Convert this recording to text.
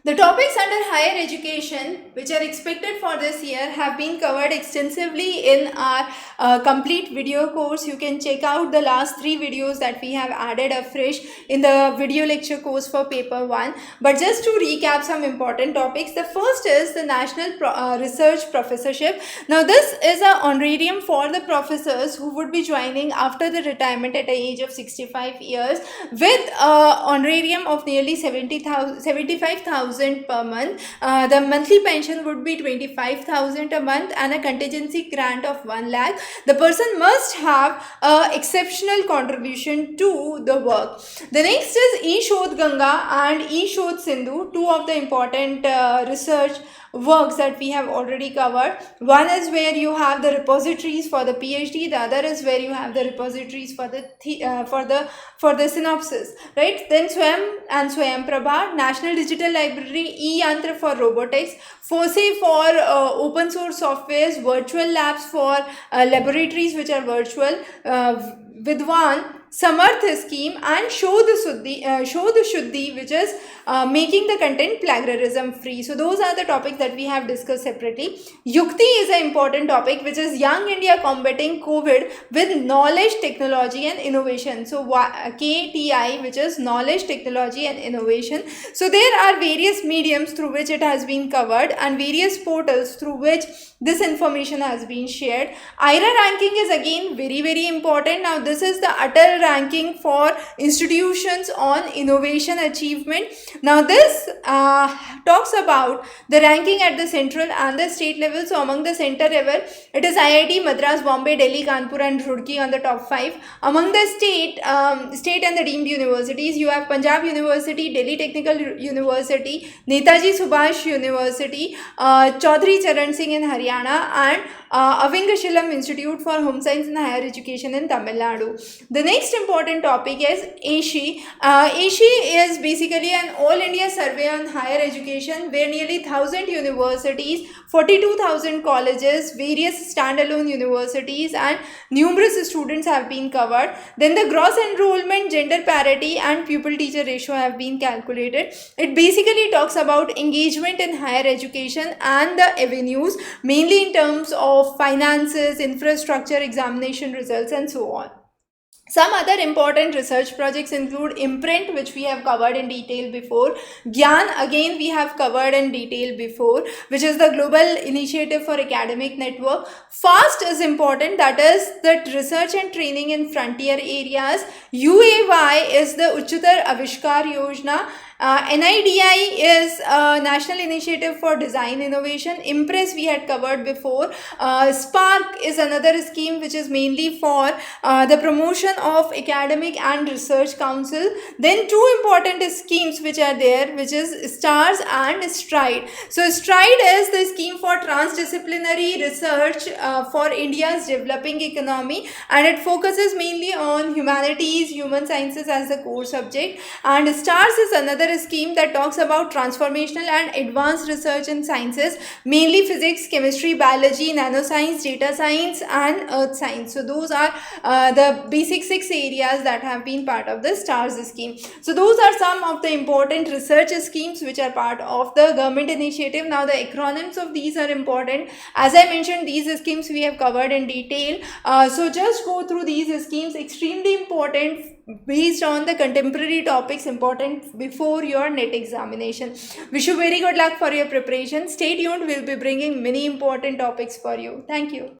The topics under higher education which are expected for this year have been covered extensively in our complete video course. You can check out the last 3 videos that we have added afresh in the video lecture course for paper 1. But just to recap some important topics, the first is the National Research Professorship. Now this is an honorarium for the professors who would be joining after the retirement at the age of 65 years with honorarium of nearly 75,000 per month. The monthly pension would be 25,000 a month and a contingency grant of 1 lakh. The person must have exceptional contribution to the work. The next is E-Shodh Ganga and E-Shodh Sindhu, two of the important research works that we have already covered. One is where you have the repositories for the PhD, the other is where you have the repositories for the synopsis, right? Then Swayam and Swayam Prabha, National Digital Library, E-Yantra for robotics, FOSSEE for open source softwares, virtual labs for laboratories which are virtual, Vidwan, Samarth scheme, and Shodh Shuddhi, which is making the content plagiarism free. So those are the topics that we have discussed separately. Yukti is an important topic, which is Young India combating COVID with knowledge, technology and innovation. So KTI, which is knowledge, technology and innovation. So there are various mediums through which it has been covered and various portals through which this information has been shared. IRA ranking is again very important. Now this is the Atal ranking for institutions on innovation achievement. Now this talks about the ranking at the central and the state level. So among the center level, it is IIT Madras, Bombay, Delhi, Kanpur and Roorkee on the top 5. Among the state and the deemed universities, you have Punjab University, Delhi Technical University, Netaji Subhash University, Chaudhry Charan Singh in Haryana, and Avingashilam Institute for Home Science and Higher Education in Tamil Nadu. The next important topic is AISHE. AISHE is basically an all India survey on higher education where nearly 1,000 universities, 42,000 colleges, various standalone universities and numerous students have been covered. Then the gross enrollment, gender parity and pupil-teacher ratio have been calculated. It basically talks about engagement in higher education and the avenues, mainly in terms of finances, infrastructure, examination results and so on. Some other important research projects include Imprint, which we have covered in detail before. Gyan, again we have covered in detail before, which is the global initiative for academic network. FAST is important, that is the research and training in frontier areas. UAY is the Uchchatar Avishkar Yojana. NIDI is National Initiative for Design Innovation. Impress we had covered before. Spark is another scheme which is mainly for the promotion of academic and research council. Then two important schemes which are there, which is STARS and STRIDE. So STRIDE is the scheme for transdisciplinary research for India's developing economy, and it focuses mainly on humanities, human sciences as the core subject. And STARS is another scheme that talks about transformational and advanced research in sciences, mainly physics, chemistry, biology, nanoscience, data science and earth science. So those are the basic 6 areas that have been part of the STARS scheme. So those are some of the important research schemes which are part of the government initiative. Now the acronyms of these are important. As I mentioned, these schemes we have covered in detail. So just go through these schemes, extremely important based on the contemporary topics important before your NET examination. Wish you very good luck for your preparation. Stay tuned, we'll be bringing many important topics for you. Thank you.